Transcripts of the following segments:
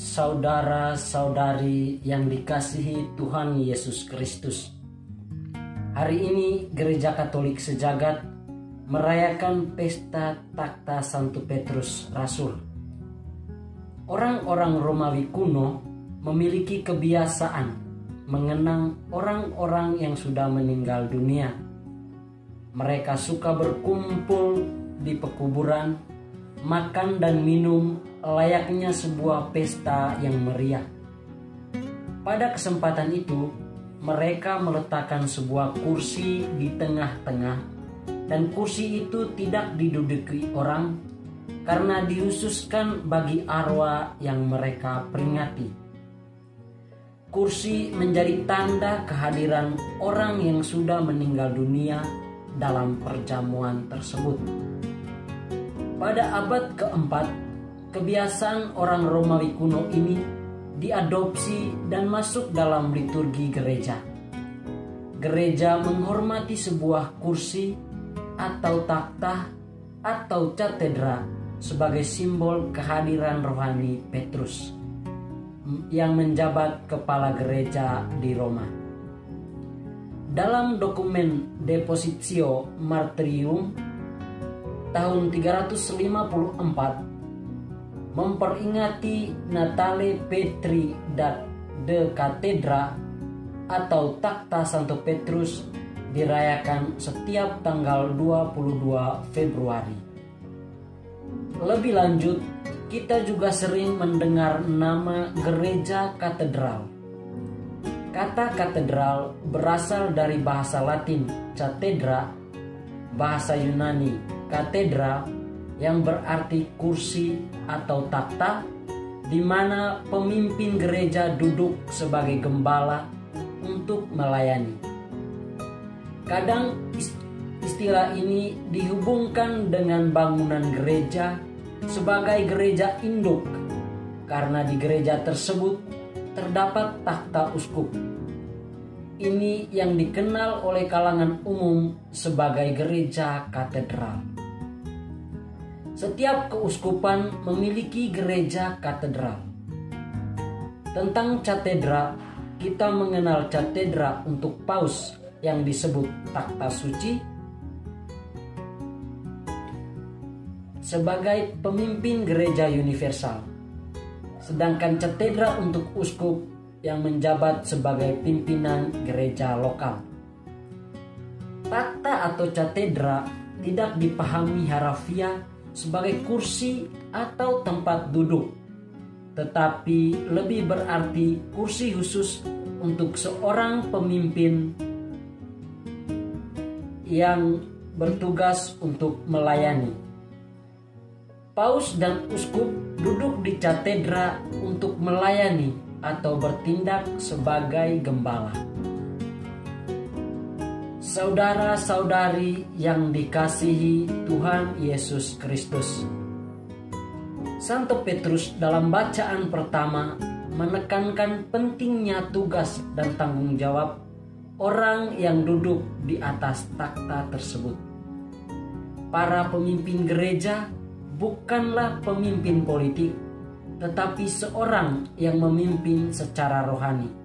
Saudara-saudari yang dikasihi Tuhan Yesus Kristus, hari ini Gereja Katolik Sejagat merayakan pesta takhta Santo Petrus Rasul. Orang-orang Romawi kuno memiliki kebiasaan mengenang orang-orang yang sudah meninggal dunia. Mereka suka berkumpul di pekuburan, makan dan minum layaknya sebuah pesta yang meriah. Pada kesempatan itu, mereka meletakkan sebuah kursi di tengah-tengah, dan kursi itu tidak diduduki orang karena dihususkan bagi arwah yang mereka peringati. Kursi menjadi tanda kehadiran orang yang sudah meninggal dunia dalam perjamuan tersebut. Pada abad keempat, kebiasaan orang Romawi kuno ini diadopsi dan masuk dalam liturgi gereja. Gereja menghormati sebuah kursi atau takhta atau katedra sebagai simbol kehadiran rohani Petrus yang menjabat kepala gereja di Roma. Dalam dokumen Depositio Martyrium tahun 354 memperingati Natale Petri de Cathedra atau takhta Santo Petrus dirayakan setiap tanggal 22 Februari. Lebih lanjut, kita juga sering mendengar nama gereja katedral. Kata katedral berasal dari bahasa Latin cathedra, bahasa Yunani katedra yang berarti kursi atau takhta, di mana pemimpin gereja duduk sebagai gembala untuk melayani. Kadang istilah ini dihubungkan dengan bangunan gereja sebagai gereja induk, karena di gereja tersebut terdapat takhta uskup. Ini yang dikenal oleh kalangan umum sebagai gereja katedral. Setiap keuskupan memiliki gereja katedral. Tentang katedra, kita mengenal katedra untuk paus yang disebut takhta suci sebagai pemimpin gereja universal. Sedangkan katedra untuk uskup yang menjabat sebagai pimpinan gereja lokal. Takhta atau katedra tidak dipahami harafiah sebagai kursi atau tempat duduk, tetapi lebih berarti kursi khusus untuk seorang pemimpin yang bertugas untuk melayani. Paus dan uskup duduk di katedra untuk melayani atau bertindak sebagai gembala. Saudara-saudari yang dikasihi Tuhan Yesus Kristus, Santo Petrus dalam bacaan pertama menekankan pentingnya tugas dan tanggung jawab orang yang duduk di atas takhta tersebut. Para pemimpin gereja bukanlah pemimpin politik, tetapi seorang yang memimpin secara rohani.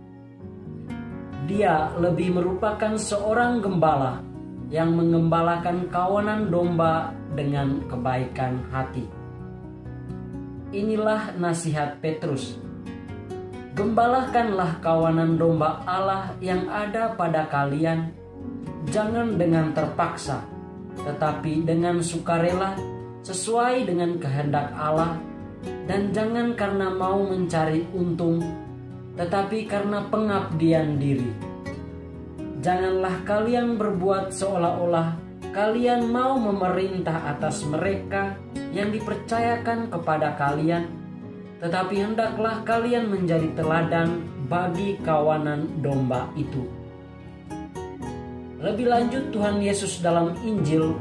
Dia lebih merupakan seorang gembala yang mengembalakan kawanan domba dengan kebaikan hati. Inilah nasihat Petrus. Gembalakanlah kawanan domba Allah yang ada pada kalian, jangan dengan terpaksa, tetapi dengan sukarela sesuai dengan kehendak Allah, dan jangan karena mau mencari untung, tetapi karena pengabdian diri. Janganlah kalian berbuat seolah-olah kalian mau memerintah atas mereka yang dipercayakan kepada kalian, tetapi hendaklah kalian menjadi teladan bagi kawanan domba itu. Lebih lanjut, Tuhan Yesus dalam Injil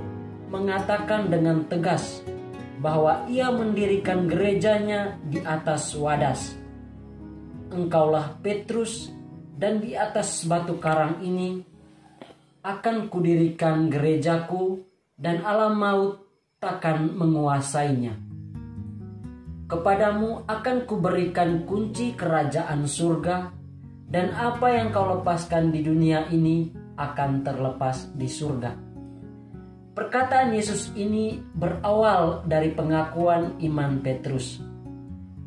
mengatakan dengan tegas bahwa Ia mendirikan gerejanya di atas wadas. Engkaulah Petrus, dan di atas batu karang ini akan kudirikan gerejaku, dan alam maut takkan menguasainya. Kepadamu akan kuberikan kunci kerajaan surga, dan apa yang kau lepaskan di dunia ini akan terlepas di surga. Perkataan Yesus ini berawal dari pengakuan iman Petrus.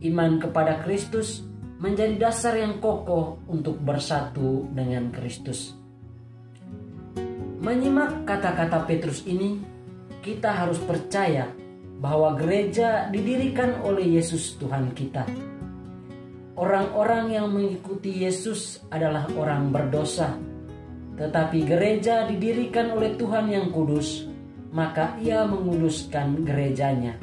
Iman kepada Kristus menjadi dasar yang kokoh untuk bersatu dengan Kristus. Menyimak kata-kata Petrus ini, kita harus percaya bahwa gereja didirikan oleh Yesus Tuhan kita. Orang-orang yang mengikuti Yesus adalah orang berdosa, tetapi gereja didirikan oleh Tuhan yang kudus, maka Ia menguduskan gerejanya.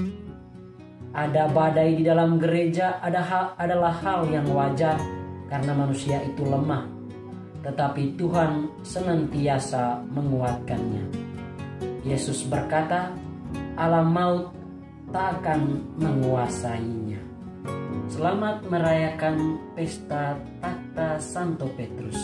Ada badai di dalam gereja adalah hal yang wajar karena manusia itu lemah, tetapi Tuhan senantiasa menguatkannya. Yesus berkata, alam maut tak akan menguasainya. Selamat merayakan pesta Takhta Santo Petrus.